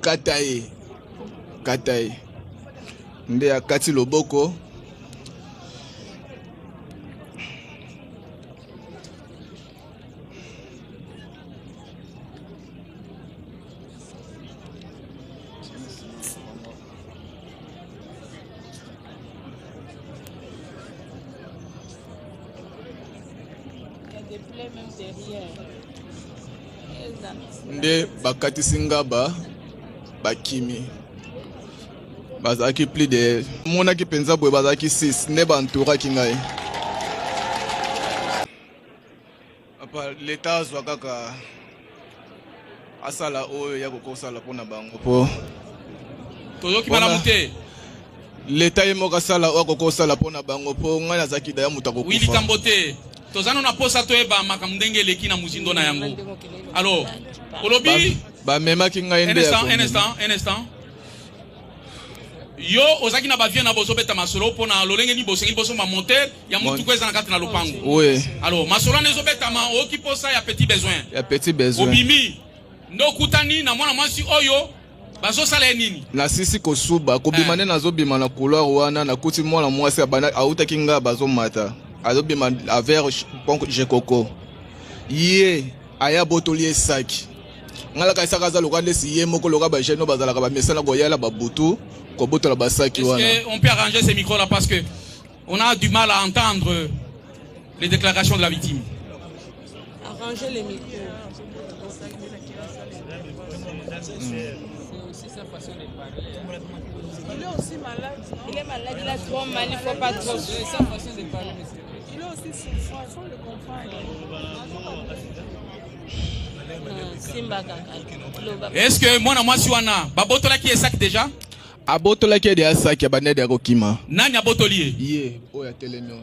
katai. Katai. Nde akati loboko. Nde bakati singaba bakimi bazaki plus de mona ki penza boye bazaki 6 ne bantura kingai apa l'état azwa kaka asala oyo ya kokosala pona bango po tozoki bana mute l'état yemo kasala oyo kokosala pona bango po ngai nazaki daya mutako kufa wili kambote tozana na posa toyeba makambo ndenge eleki na muzindo na yango alors olobi ba mema ki ngai nde un instant yo ozaki na bavie na bozo beta masolo pona lolenge ni bosengi boso ma monter ya mutu kweza na kati na lopango oui alors masolo nezo beta ma oki posa ya petit besoin obimi ndo kutani na mwana mwasi oyo bazo sala nini na sisi kosuba kobimane nazo bima na couloir wana na kuti mwana mwasi abana auta kinga bazo mata azo bima avec ponko jekoko ye aya botolier saki ngala kaisaka za lokande si ye moko loka ba jeno bazala ka ba mesana ko yala ba butu ko botola ba saki wana. Est-ce qu'on peut arranger ces micros là parce que on a du mal à entendre les déclarations de la victime. Arranger les micros. C'est aussi sa façon de parler. Il est aussi malade. Il est malade, il a trop mal, il faut pas trop. C'est sa façon de parler, monsieur. Il est aussi souffrant, il faut le comprendre. Est-ce que moi na mwasi wana babotola ki esak déjà? Abotola ki de asaki abanede akokima. Nani abotolier? Ye, oya teleno.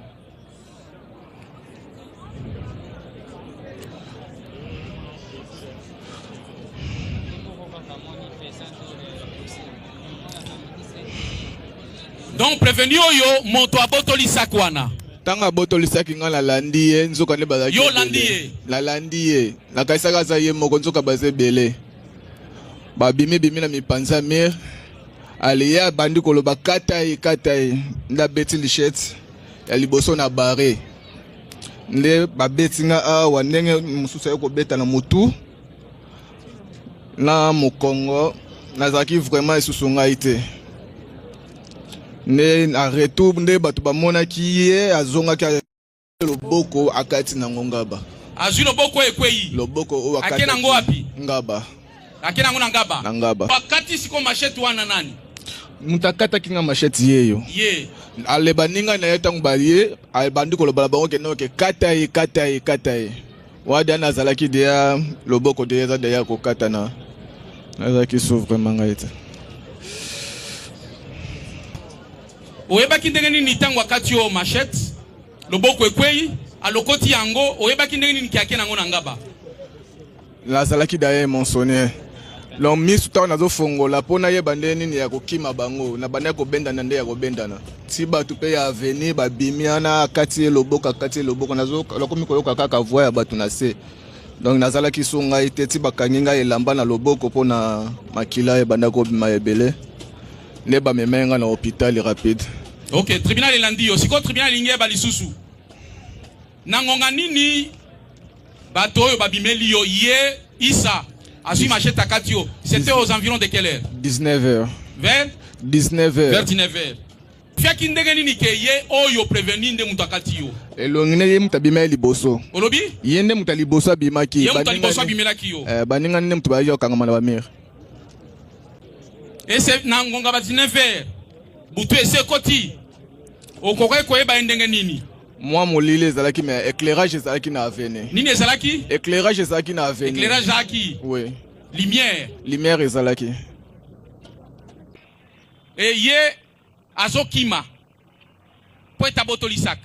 Donc prévenu oyo moto abotoli sakwana. Tanga botoli saki ngala landi ye nzoka ne bazaki. Yo landi ye. La landi ye. La kaisaka za ye moko nzoka baze bele. Ba bimi na mipanza mir. Aliya bandi koloba katai nda beti lichet ya liboso na bare. Nde ba beti nga awa ndenge mususu yoko beta na mutu. Na mukongo nazaki vraiment isusu ngai te. Ne na retour nde batu bamona ki ye azonga ki loboko akati na ngaba. Azu loboko ekweyi. Loboko o akati. Akena ngo wapi? Ngaba. Akena ngo na ngaba. Na ngaba. Wakati siko machete wana nani? Mutakata kinga machete yeyo. Ye. Ale baninga na yeta ngbalie, ale bandi ko lobala bango ke no ke katai. Wada na zalaki dia loboko de za de ya ko katana. Nazaki souffre vraiment ngaita. Oyebaki ndenge nini tango wakati yo machete loboko ekweyi alokoti yango oyebaki ndenge nini kiake nango na ngaba nazalaki daye monsonnier lo misu tawo nazo fongola pona ye bande nini ya kokima bango na bande ko benda na nde ya ko bendana ti batu pe ya avenir babimiana akati loboko nazo lokomi koyoka kaka voix ya batu na se donc nazalaki sunga ite ti bakangi ngai elamba na loboko pona makila ye banda ko bima ebele ne ba memenga na hôpital rapide. OK, tribunal elandi yo. Siko tribunal linge ba lisusu. Nangonga nini bato oyo babimeli yo ye Issa asui machette akati yo. C'était aux environs de quelle heure? 19h. Vers 19h. Vers 19h. Fiaki ndenge nini ke ye oyo prévenir nde mutu akati yo. Elongine ye mutu abima liboso. Olobi? Ye nde mutu liboso abimaki. Ye mutu liboso abimelaki yo. Baninga nde mutu bayo kangama na bamir. Et c'est nangonga ba 19h. Butu ese koti. Okoke koyeba ndenge nini? Moi molile ezalaki mais éclairage ezalaki na avenue. Nini ezalaki? Éclairage ezalaki na avenue. Éclairage ezalaki? Oui. Lumière ezalaki. Et ye azokima. Po etabotoli sak.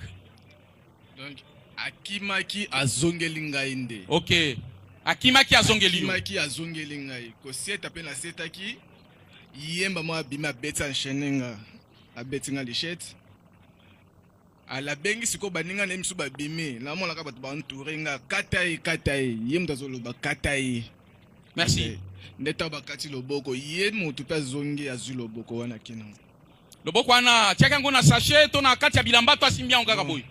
Donc akimaki azongeli ngai nde. OK. Akimaki azongeli. Akimaki azongeli ngai. Ko seta pe na setaki. Yemba mo abima beta nshenenga. Abetinga lichette. Ala bengi siko baninga na misu babimi. Na mona ka batu ba entourer nga katai. Yemda zolo ba katai. Merci. ndeta bakati loboko ye mutu pe zongi azwi loboko wana kina loboko wana tiaka yango na sachet to na kati ya bilamba to asimbi yango kaka boye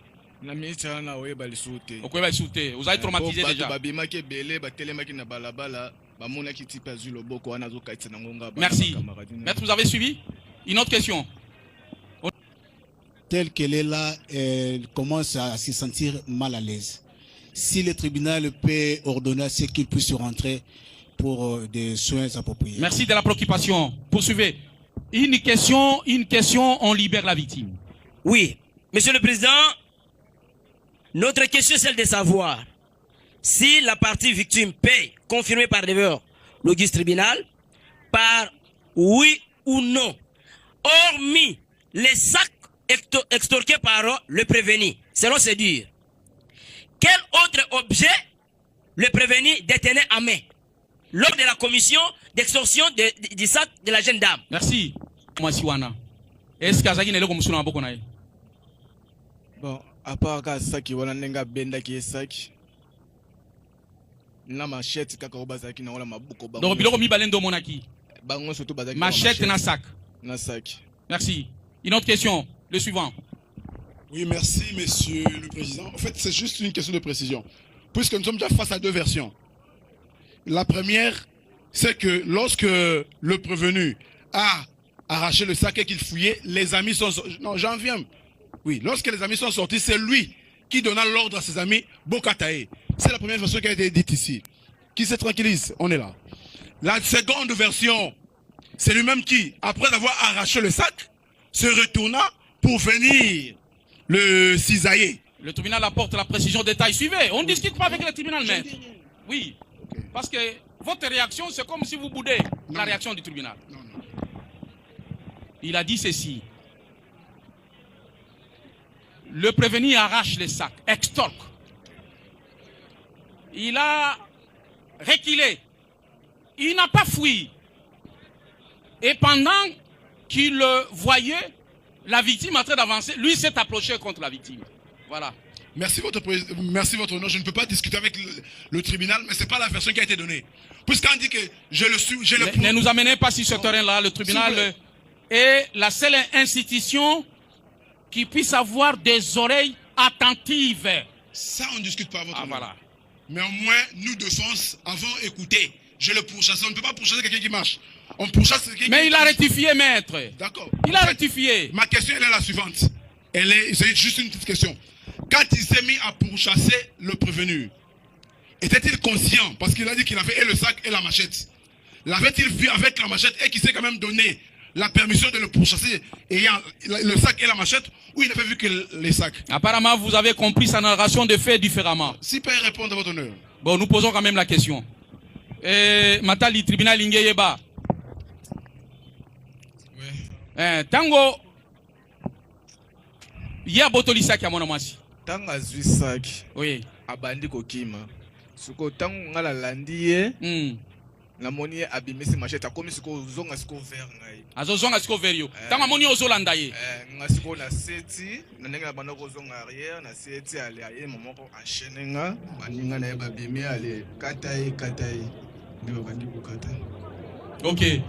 na minitra na oyeba lisusu te okoyeba lisusu te ozali traumatisé déjà babimaki ebele batelemaki na balabala bamonaki ti pe azwi loboko wana azokatisa nango nga merci maître, vous avez suivi une autre question telle qu'elle est là, elle commence à se sentir mal à l'aise. Si le tribunal peut ordonner à ce qu'il puisse rentrer pour des soins appropriés. Merci de la préoccupation. Poursuivez. Une question, on libère la victime. Oui, Monsieur le Président, notre question est celle de savoir si la partie victime paie, confirmée par l'auguste tribunal, par oui ou non, hormis les sacs extorqués par le prévenu, selon ses dires. Quel autre objet le prévenu détenait à main lors de la commission d'extorsion du sac de la jeune dame? Merci. Est-ce que bon, à part que saki wana nenga benda ki saki na machette kaka obazaki na wala mabuko bango. Donc biloko mi balendo monaki. Bango surtout bazaki machette na sac. Na sac. Merci. Une autre question, le suivant. Oui, merci, Monsieur le Président. En fait, c'est juste une question de précision. Puisque nous sommes déjà face à deux versions. La première, c'est que lorsque le prévenu a arraché le sac et qu'il fouillait, les amis sont... Non, j'en viens. Oui, lorsque les amis sont sortis, c'est lui qui donna l'ordre à ses amis, Bokatae. C'est la première version qui a été dite ici. Qui se tranquillise, on est là. La seconde version, c'est lui-même qui, après avoir arraché le sac, se retourna pour venir le cisailler. Le tribunal apporte la précision des détails. Suivez, on ne discute pas avec le tribunal, mais... Oui, okay. Parce que votre réaction, c'est comme si vous boudez la réaction du tribunal. Non. Il a dit ceci. Le prévenu arrache les sacs, extorque. Il a reculé. Il n'a pas fui. Et pendant qu'il voyait la victime en train d'avancer, lui s'est approché contre la victime. Voilà. Merci votre honneur. Je ne peux pas discuter avec le tribunal, mais ce n'est pas la version qui a été donnée. Puisqu'on dit que ne nous amenez pas sur ce terrain-là. Le tribunal est la seule institution qui puisse avoir des oreilles attentives. Ça, on ne discute pas, votre honneur. Voilà. Mais au moins, nous, de force, avons écouté. Je le pourchasse. On ne peut pas pourchasser quelqu'un qui marche. On pourchasse quelqu'un qui... Mais il a rectifié, maître. D'accord. Il a rectifié. Ma question, elle est la suivante. C'est juste une petite question. Quand il s'est mis à pourchasser le prévenu, était-il conscient, parce qu'il a dit qu'il avait et le sac et la machette, l'avait-il vu avec la machette et qu'il s'est quand même donné la permission de le pourchasser ayant le sac et la machette, ou il n'avait vu que les sacs? Apparemment, vous avez compris sa narration de faits différemment. Si peut répondre à votre honneur. Bon, nous posons quand même la question. Matali, tribunal Ingeyeba. Oui. Tango, il y a botoli sac à mon amasi. Tango azui sac. Oui. Abandi kokima. Suko tango ngala landiye. Na moni abimisi machette akomi suko zonga suko ver ngai. Azo zonga suko ver yo. Tango moni ozolanda ye. Ngasuko na seti, na nenga bana ko zonga arrière na seti ale aye momoko enchaîner nga, baninga na ba bimi ale katai. Ndiko bandi ko katai. OK.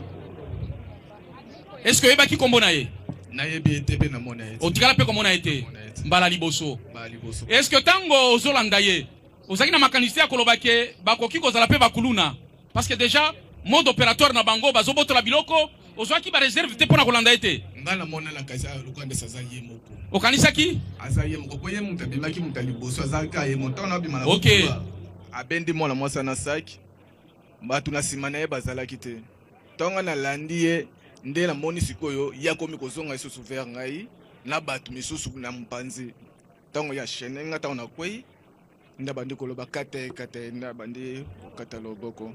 Est-ce que yeba ki kombo na ye? Na yebi etebe na mona ye. Otikala pe kombo na ye. Mbala liboso. Liboso. Est-ce que tango ozolanda ye? Ozaki na makanisi ya koloba ke bakoki kozala pe bakuluna? Parce que déjà, mode opérateur na bango, bazoboto la biloko, ozwaki ba réserve te pona kolanda ete. Ngala mona la kaza lokande saza ye moko. Okanisa ki? Aza ye moko koye muta bimaki muta liboso azaka ye moto na bimana. OK. Abendi mona mwasa na saki. Batu na simana ye bazala kite. Tonga na landi ye nde na moni sikoyo ya komi kozonga isusu ver ngai na batu misusu na mpanzi. Tongo ya shenenga ta na kwei. Nda bandi koloba kate nda bandi kataloboko.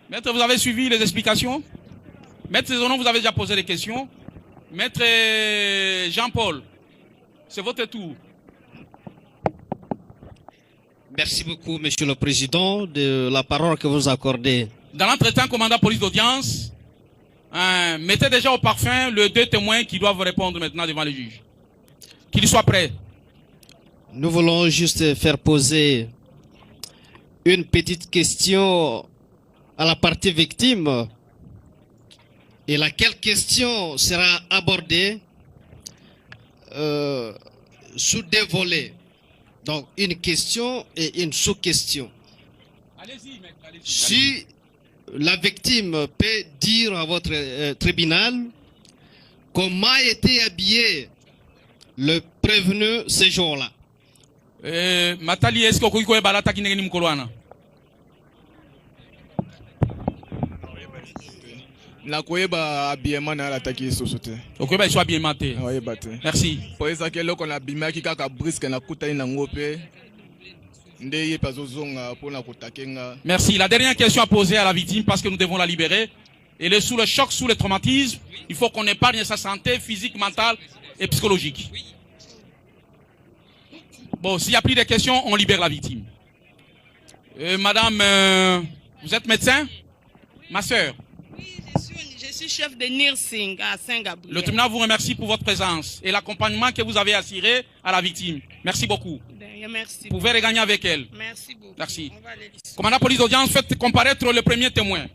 Maître, vous avez suivi les explications? Maître Cézonon, vous avez déjà posé des questions. Maître Jean-Paul, c'est votre tour. Merci beaucoup, Monsieur le Président, de la parole que vous accordez. Dans l'entretien, commandant police d'audience, Mettez déjà au parfum les 2 témoins qui doivent répondre maintenant devant le juge. Qu'ils soient prêts. Nous voulons juste faire poser une petite question à la partie victime. Et laquelle question sera abordée sous 2 volets. Donc une question et une sous-question. Allez-y, maître. Allez-y. Si la victime peut dire à votre tribunal comment a été habillé le prévenu ce jour-là. Matali, est-ce que vous avez balata qui n'est pas na koyeba habillement na alataki lisusu te. Okoyeba iso habillement te. Oyeba te. Merci. Po ezaki eloko na bimaki kaka briske na kutani nango pe nde ye pazozonga mpona kotakenga. Merci. La dernière question à poser à la victime parce que nous devons la libérer. Elle est sous le choc, sous le traumatisme. Il faut qu'on épargne sa santé physique, mentale et psychologique. Bon, s'il n'y a plus de questions, on libère la victime. Madame, vous êtes médecin? Ma sœur. Je suis chef de nursing à Saint-Gabriel. Le tribunal vous remercie pour votre présence et l'accompagnement que vous avez assuré à la victime. Merci beaucoup. Merci. Vous pouvez regagner avec elle. Merci beaucoup. Merci. On va aller ici. Commandant police d'audience, faites comparaître le premier témoin.